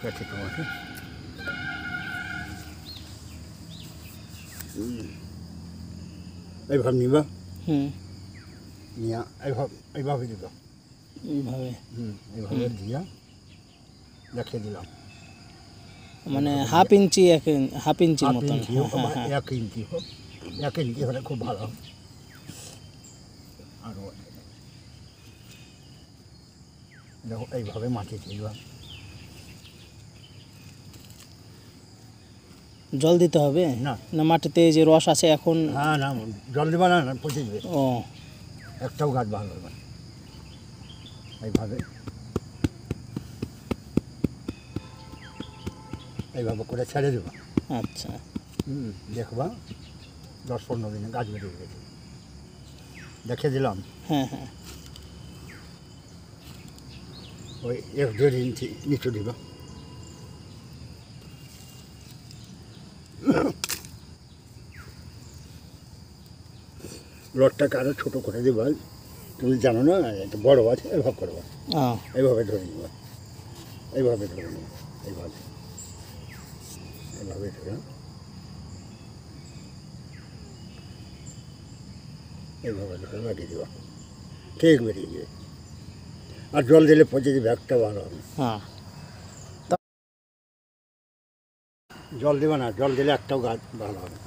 যাচ্ছে তোমাকে এইভাবে নিবা নিয়া এইভাবে দিবা এইভাবে এইভাবে দিয়া দেখিয়ে দিলাম মানে হাফ ইঞ্চির মতন। হোক বা 1 ইঞ্চি হোক 1 ইঞ্চি হলে খুব ভালো হবে আরও দেখো এইভাবে মাটিতে দিবা জল দিতে হবে না না মাটিতে যে রস আছে এখন? হ্যাঁ না জল দেবা না পচে যাবে ও একটাও গাছ ভালো হবে এইভাবে এইভাবে করে ছেড়ে দেবা আচ্ছা দেখবা 10-15 দিনে গাছ বেরিয়ে গেছে দেখে দিলাম হ্যাঁ হ্যাঁ ওই 1-1.5 ইঞ্চি নিচু দিবা লটটাকে আরও ছোটো করে দেবা তুমি জানো না একটা বড় আছে এভাবে করবা এইভাবে ধরে নেবা এইভাবে ধরে নেবা এইভাবে এইভাবে ধরে এইভাবে ধরে লাগিয়ে দেবা ঠিক বেরিয়ে যাবে আর জল দিলে পচে যাবে একটা ভালো হবে জল দেবে না জল দিলে একটাও গাছ ভালো হবে